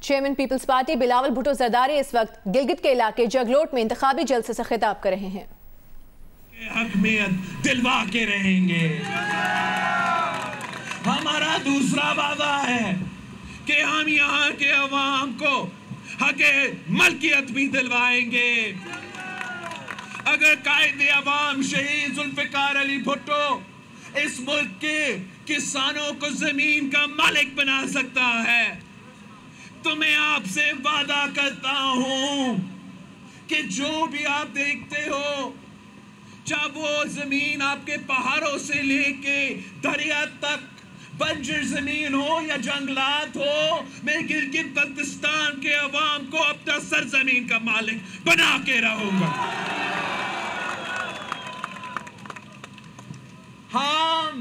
Chairman Peoples Party Bilawal Bhutto Zardari इस वक्त गिलगित के इलाके जगलोट में इंतखाबी जलसे से खिताब कर रहे हैं। अहमियत दिलवा के रहेंगे। हमारा दूसरा वादा है कि हम यहाँ के अवाम को हक़े मलकियत भी दिलवाएंगे। अगर कायदे अवाम शहीद जुल्फ़िकार अली भुट्टो इस मुल्क के किसानों को जमीन का मालिक बना सकता है तो मैं आपसे वादा करता हूं कि जो भी आप देखते हो, चाहे वो जमीन आपके पहाड़ों से लेके दरिया तक बंजर जमीन हो या जंगलात हो, मैं गिलगित बल्तिस्तान के अवाम को अपना सरजमीन का मालिक बना के रहूंगा। हम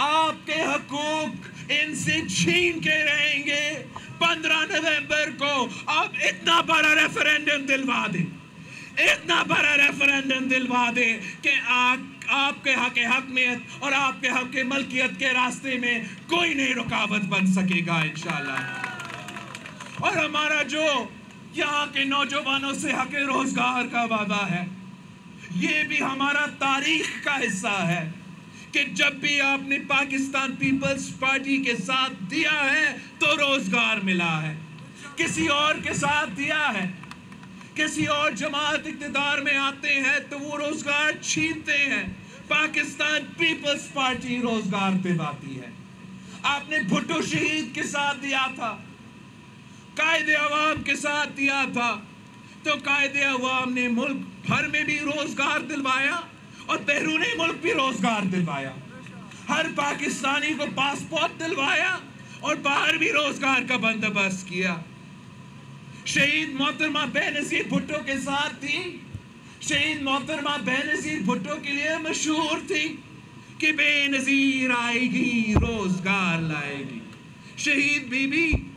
आपके हकूक इनसे छीन के रहेंगे। 15 नवंबर को आप इतना बड़ा रेफरेंडम दिलवा दें, इतना बड़ा रेफरेंडम दिलवा दें कि आपके हक हकमियत और आपके हक मलकियत के रास्ते में कोई नहीं रुकावट बन सकेगा इंशाल्लाह। और हमारा जो यहाँ के नौजवानों से हक रोजगार का वादा है, ये भी हमारा तारीख का हिस्सा है कि जब भी आपने पाकिस्तान पीपल्स पार्टी के साथ दिया है तो रोजगार मिला है, किसी और के साथ दिया है, किसी और जमात इक़्तिदार में आते हैं तो वो रोजगार छीनते हैं। पाकिस्तान पीपल्स पार्टी रोजगार दिलाती है। आपने भुट्टो शहीद के साथ दिया था, कायदे अवाम के साथ दिया था, तो कायदे अवाम ने मुल्क भर में भी रोजगार दिलवाया और बैरूनी मुल्क भी रोजगार दिलवाया। हर पाकिस्तानी को पासपोर्ट दिलवाया और बाहर भी रोजगार का बंदोबस्त किया। शहीद मोहतरमा बेनज़ीर भुट्टो के साथ थी। शहीद मोहतरमा बेनज़ीर भुट्टो के लिए मशहूर थी कि बेनज़ीर आएगी रोजगार लाएगी। शहीद बीबी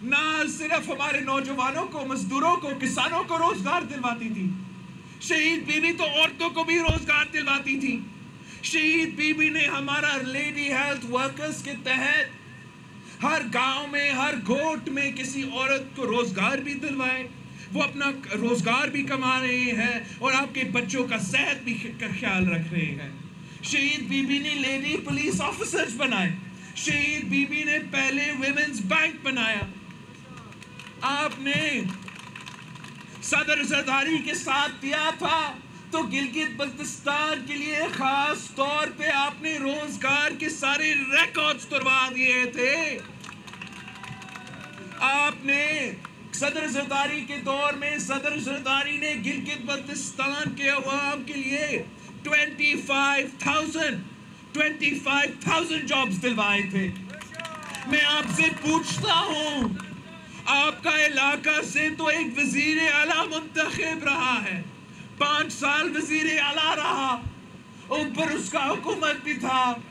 ना सिर्फ हमारे नौजवानों को, मजदूरों को, किसानों को रोजगार दिलवाती थी, शहीद बीबी तो औरतों को भी रोजगार दिलवाती थी। शहीद बीबी ने हमारा लेडी हेल्थ वर्कर्स के तहत हर गांव में, हर गोट में किसी औरत को रोजगार भी दिलवाए। वो अपना रोजगार भी कमा रहे हैं और आपके बच्चों का सेहत भी का ख्याल रख रहे हैं। शहीद बीबी ने लेडी पुलिस ऑफिसर्स बनाए। शहीद बीबी ने पहले विमेंस बैंक बनाया। आपने सदर जरदारी के साथ दिया था तो गिलगित बल्तिस्तान के लिए खास तौर पे आपने रोजगार के सारे रिकॉर्ड्स तुड़वा दिए थे। आपने सदर जरदारी के दौर में सदर जरदारी ने गिलगित बल्तिस्तान के अवाम के लिए 25,000 जॉब्स दिलवाए थे। मैं आपसे पूछता हूं, आपका इलाका से तो एक वजीर आला मुंतखब रहा है, 5 साल वजीर आला रहा, ऊपर उसका हुकूमत भी था।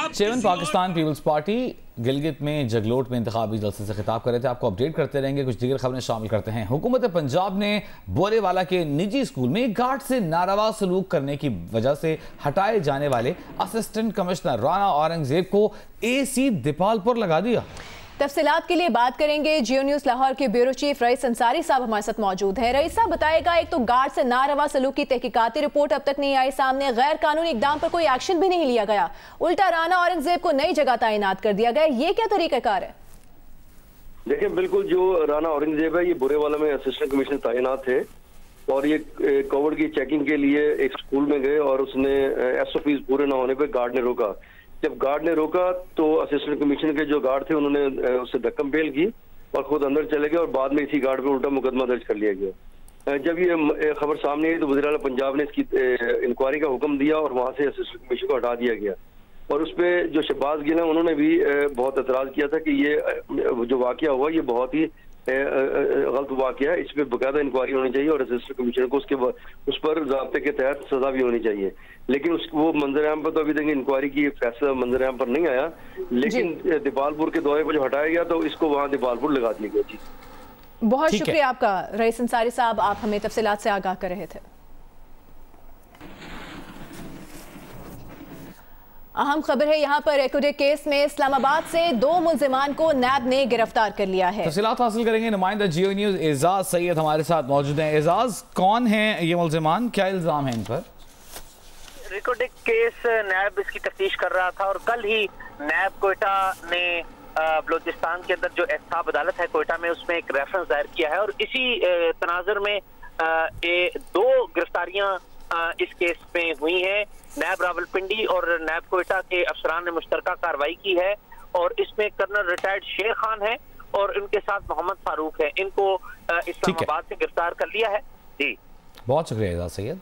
चेयरमैन पाकिस्तान पीपल्स पार्टी गिलगित में जगलोट में इंतखाबी जलसे से खिताब कर रहे थे। आपको अपडेट करते रहेंगे, कुछ दीगर खबरें शामिल करते हैं। हुकूमत पंजाब ने बोरेवाला के निजी स्कूल में एक गार्ड से नारवा सलूक करने की वजह से हटाए जाने वाले असिस्टेंट कमिश्नर राना औरंगजेब को AC दीपालपुर लगा दिया। तफसीलात के लिए बात करेंगे। जियो न्यूज़ लाहौर के ब्यूरो चीफ रईस अंसारी साहब हमारे साथ मौजूद हैं। रईस साहब बताएगा, एक तो गार्ड से नारवा सलूक की तहकीकाती रिपोर्ट अब तक नहीं आई सामने, गैर कानूनी इकदाम पर कोई एक्शन भी नहीं लिया गया, उल्टा राना औरंगजेब को नई जगह तैनात कर दिया गया, ये क्या तरीकाकार है? देखिए, बिल्कुल जो राना औरंगजेब है ये बोरेवाला में असिस्टेंट कमिश्नर तैनात थे और ये कोविड की चेकिंग के लिए एक स्कूल में गए और उसने SOPs पूरे ना होने पर गार्ड ने रोका। जब गार्ड ने रोका तो असिस्टेंट कमिश्नर के जो गार्ड थे उन्होंने उससे धक्कम-पेल की और खुद अंदर चले गए और बाद में इसी गार्ड पे उल्टा मुकदमा दर्ज कर लिया गया। जब ये खबर सामने आई तो वज़ीर आला पंजाब ने इसकी इंक्वायरी का हुक्म दिया और वहाँ से असिस्टेंट कमिश्नर को हटा दिया गया। और उस पर जो शहबाज गिल है उन्होंने भी बहुत एतराज़ किया था कि ये जो वाक़या हुआ ये बहुत ही गलत वाक़या है, इस पर बाकायदा इंक्वायरी होनी चाहिए और असिस्टेंट कमिश्नर को उस पर ज़ाब्ते के तहत सजा भी होनी चाहिए। लेकिन वो मंजर-ए-आम पर तो अभी तक इंक्वायरी की फैसला मंजर-ए-आम पर नहीं आया, लेकिन दीपालपुर के दौरे पर जो हटाया गया तो इसको वहाँ दीपालपुर लगा दिया गया। जी बहुत शुक्रिया आपका रईस अंसारी साहब, आप हमें तफसीलात से आगाह कर रहे थे। अहम खबर है यहाँ पर एकोडे केस में इस्लामाबाद से 2 मुल्जिमान को नैब ने गिरफ्तार कर लिया है। तफसीलात हासिल करेंगे नुमाइंदा जियो न्यूज एजाज सैयद हमारे साथ मौजूद हैं। एजाज, कौन है ये मुल्जिमान, क्या इल्जाम है इन पर? एकोडे केस नैब इसकी तफ्तीश कर रहा था और कल ही नैब कोयटा ने बलोचिस्तान के अंदर जो एहसाब अदालत है कोयटा में उसमें एक रेफरेंस दायर किया है और इसी तनाजुर में 2 गिरफ्तारियां इस केस में हुई हैं। नैब रावलपिंडी और नैब कोयटा के अफसरान ने मुश्तरका कार्रवाई की है और इसमें कर्नल रिटायर्ड शेर खान है और उनके साथ मोहम्मद फारूक है। इनको इस्लामाबाद से गिरफ्तार कर लिया है। जी बहुत शुक्रिया एजाज सैयद।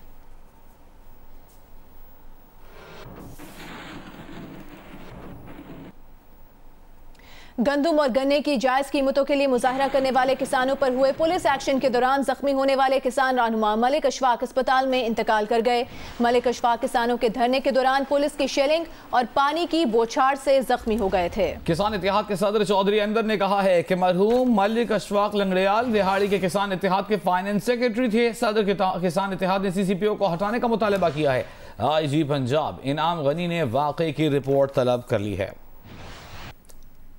गंदम और गन्ने की जायज कीमतों के लिए मुजाहरा करने वाले किसानों पर हुए पुलिस एक्शन के दौरान जख्मी होने वाले किसान रहनुमा मलिक अशफाक अस्पताल में इंतकाल कर गए। मलिक अशफाक किसानों के धरने के दौरान पुलिस की शेलिंग और पानी की बौछार से जख्मी हो गए थे। किसान इत्तेहाद के सदर चौधरी अंदर ने कहा है कि मरहूम मलिक अशफाक लंगड़ियाल विहाड़ी के किसान इत्तेहाद के फाइनेंस सेक्रेटरी थे। सदर किसान इत्तेहाद ने CCPO को हटाने का मुतालबा किया है। IG पंजाब इनाम गनी ने वाकई की रिपोर्ट तलब कर ली है।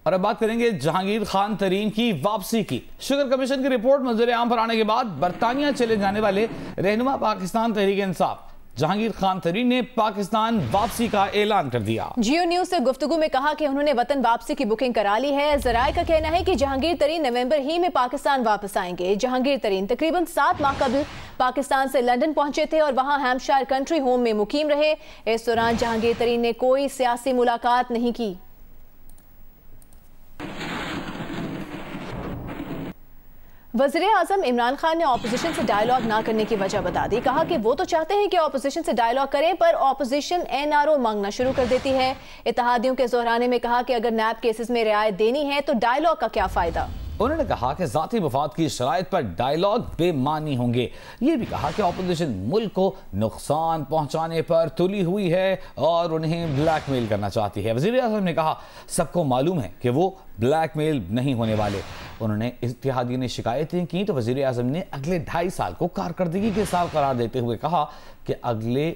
और अब बात करेंगे जहांगीर खान तरीन की वापसी की। शुगर कमीशन की रिपोर्ट मंजूर आम पर आने के बाद बरतानिया चले जाने वाले रहनुमा पाकिस्तान तहरीक इंसाफ जहांगीर खान तरीन ने पाकिस्तान वापसी का ऐलान कर दिया। जियो न्यूज से गुफ्तगू में कहा कि उन्होंने वतन वापसी की बुकिंग करा ली है। जराये का कहना है कि जहांगीर तरीन नवंबर ही में पाकिस्तान वापस आएंगे। जहांगीर तरीन तकरीबन 7 माह कबल पाकिस्तान से लंदन पहुंचे थे और वहां हैम्पशायर कंट्री होम में मुकीम रहे। इस दौरान जहांगीर तरीन ने कोई सियासी मुलाकात नहीं की। वज़ीर आज़म इमरान खान ने ऑपोजिशन से डायलॉग ना करने की वजह बता दी। कहा कि वो तो चाहते हैं कि ऑपोजिशन से डायलॉग करें पर ऑपोजिशन NRO मांगना शुरू कर देती है। इत्तेहादियों के ज़ोहराने में कहा कि अगर नैब केसेस में रियायत देनी है तो डायलॉग का क्या फ़ायदा। उन्होंने कहा कि जाती मफाद की शराइत पर डायलॉग बेमानी होंगे। ये भी कहा कि ऑपोजिशन मुल्क को नुकसान पहुंचाने पर तुली हुई है और उन्हें ब्लैकमेल करना चाहती है। वज़ीर आज़म ने कहा सबको मालूम है कि वो ब्लैकमेल नहीं होने वाले। उन्होंने इत्तेहादियों ने शिकायतें की तो वज़ीर आज़म ने अगले 2.5 साल को कारकर्दगी के साल करार देते हुए कहा कि अगले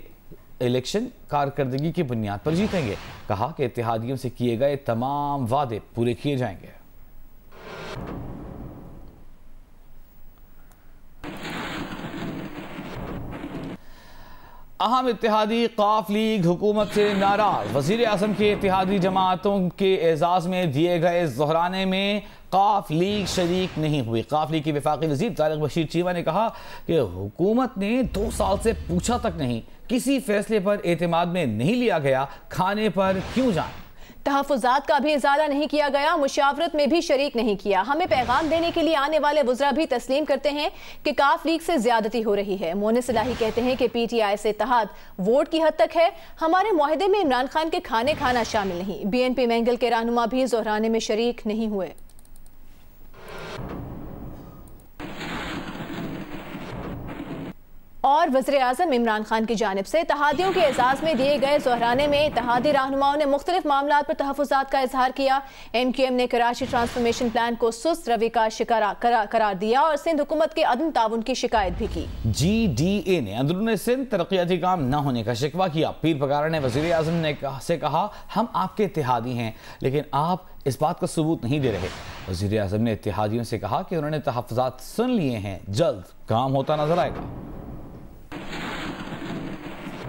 इलेक्शन कारकर्दगी की बुनियाद पर जीतेंगे। कहा कि इत्तेहादियों से किए गए तमाम वादे पूरे किए जाएंगे। अहम इत्तेहादी काफ लीग हुकूमत से नाराज। वज़ीर आज़म के इत्तेहादी जमातों के एजाज में दिए गए ज़ोहराने में काफ लीग शरीक नहीं हुई। काफ लीग के वफाकी वज़ीर तारिक बशीर चीमा ने कहा कि हुकूमत ने 2 साल से पूछा तक नहीं, किसी फैसले पर एतमाद में नहीं लिया गया, खाने पर क्यों जाएं। तहफ़्फ़ुज़ात का भी इज़ाला नहीं किया गया, मुशावरत में भी शरीक नहीं किया। हमें पैगाम देने के लिए आने वाले वज़रा भी तस्लीम करते हैं कि काफ लीग से ज्यादती हो रही है। मोनिस इलाही कहते हैं कि PTI से इत्तेहाद वोट की हद तक है। हमारे मुआहदे में इमरान खान के खाने खाना शामिल नहीं। BNP मैंगल के रहनुमा भी ज़ोहराने में शरीक नहीं हुए। और वज़ीर आज़म इमरान खान की जानिब से इत्तेहादियों के एजाज़ में दिए गए ज़ोहराने में इत्तेहादी रहनुमाओं ने मुख्तलिफ मामलों पर तहफ़्फ़ुज़ात का इजहार किया। MQM ने कराची ट्रांसफॉर्मेशन प्लान को सुस्त रवि का शिकार करार दिया और सिंध हुकूमत के अदम ताउन की शिकायत भी की। GDA ने अंदरून सिंध तरक्याती काम न होने का शिकवा किया। पीर पगारा ने वज़ीर आज़म से कहा हम आपके इत्तेहादी हैं लेकिन आप इस बात का सबूत नहीं दे रहे। वज़ीर आज़म ने इत्तेहादियों से कहा कि उन्होंने तहफ़्फ़ुज़ात सुन लिए हैं, जल्द काम होता नजर आएगा।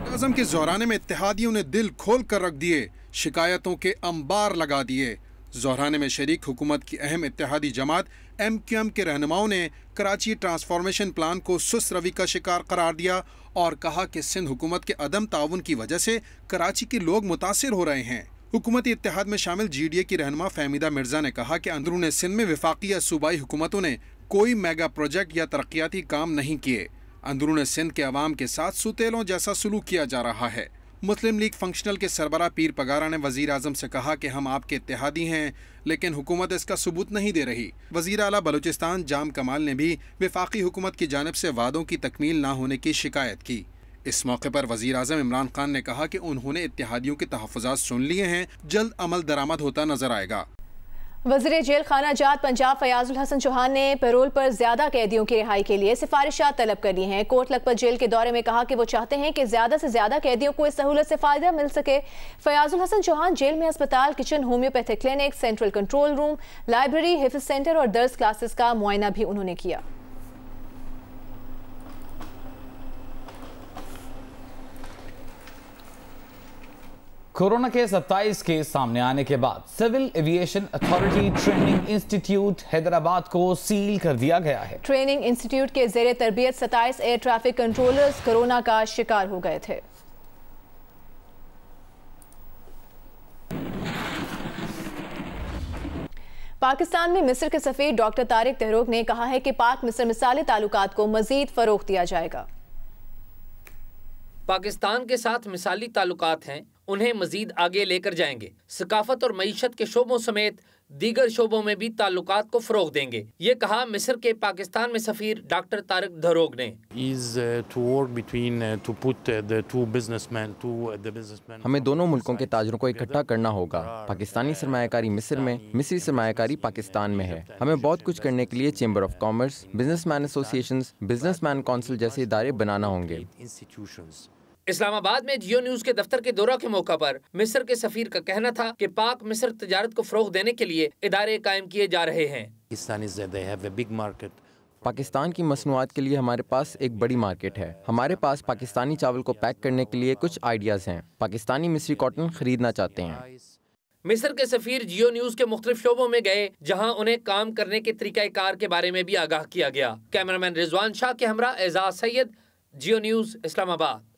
आज़म के ज़ोहराने में इत्तेहादियों ने दिल खोल कर रख दिए, शिकायतों के अंबार लगा दिए। ज़ोहराने में शरीक हुकूमत की अहम इत्तेहादी जमात MQM के रहनुमाओं ने कराची ट्रांसफॉर्मेशन प्लान को सुस्त रवि का शिकार करार दिया और कहा कि सिंध हुकूमत के अदम ताउन की वजह से कराची के लोग मुतासिर हो रहे हैं। हुकूमती इत्तेहाद में शामिल GDA की रहनुमा फहमीदा मिर्जा ने कहा कि अंदरून सिंध में वफाकी या सूबाई हुकूमतों ने कोई मेगा प्रोजेक्ट या तरक्याती काम नहीं किए। अंदरून सिंध के अवाम के साथ सुतेलों जैसा सलूक किया जा रहा है। मुस्लिम लीग फंक्शनल के सरबरा पीर पगारा ने वज़ीर आज़म से कहा कि हम आपके इत्तेहादी हैं लेकिन हुकूमत इसका सबूत नहीं दे रही। वज़ीर आला बलूचिस्तान जाम कमाल ने भी वफाकी हुकूमत की जानिब से वादों की तकमील ना होने की शिकायत की। इस मौके पर वज़ीर आज़म इमरान खान ने कहा कि उन्होंने इत्तेहादियों के तहफ़्फ़ुज़ात सुन लिए हैं, जल्द अमल दरामद होता नजर आएगा। वज़ीर जेल खाना जात पंजाब फयाजुल हसन चौहान ने पैरोल पर ज्यादा कैदियों की रिहाई के लिए सिफारिशात तलब कर ली हैं। कोट लखपत जेल के दौरे में कहा कि वो चाहते हैं कि ज्यादा से ज्यादा कैदियों को इस सहूलत से फायदा मिल सके। फयाजुल हसन चौहान जेल में अस्पताल, kitchen, homeopathic clinic, central control room, library, हिफ्ज सेंटर और दर्स क्लासेस का मुआयना भी उन्होंने किया। कोरोना के 27 केस सामने आने के बाद civil aviation authority training institute Hyderabad को सील कर दिया गया है। ट्रेनिंग इंस्टीट्यूट के जेर तरबियत 27 एयर ट्रैफिक कंट्रोलर्स कोरोना का शिकार हो गए थे। पाकिस्तान में मिस्र के सफीर डॉक्टर तारिक दहरोग ने कहा है कि पाक मिस्र मिसाली ताल्लुकात को मजीद फरोग दिया जाएगा। पाकिस्तान के साथ मिसाली ताल्लुकात हैं, उन्हें मजीद आगे लेकर जाएंगे। सकाफत और मईशत के शोबों समेत दीगर शोबों में भी ताल्लुकात को फरोग देंगे। ये कहा मिस्र के पाकिस्तान में सफीर डॉक्टर तारिक दहरोग ने। हमें दोनों मुल्कों के ताजरों को इकट्ठा करना होगा। पाकिस्तानी सरमायाकारी मिस्र में, मिस्री सरमायाकारी पाकिस्तान में है। हमें बहुत कुछ करने के लिए chamber of commerce, businessman associations, businessman council जैसे इदारे बनाना होंगे। इस्लामाबाद में जियो न्यूज के दफ्तर के दौरा के मौका पर मिस्र के सफीर का कहना था कि पाक मिस्र तजारत को फरोग देने के लिए इदारे कायम किए जा रहे हैं। पाकिस्तान की मसनूआत के लिए हमारे पास एक बड़ी मार्केट है। हमारे पास पाकिस्तानी चावल को पैक करने के लिए कुछ आइडियाज हैं। पाकिस्तानी मिस्री कॉटन खरीदना चाहते हैं। मिस्र के सफीर जियो न्यूज के मुख्तलिफ शोबों में गए, जहां उन्हें काम करने के तरीकाकार के बारे में भी आगाह किया गया। कैमरामैन रिजवान शाह के हमरा एजाज सैयद, जियो न्यूज, इस्लामाबाद।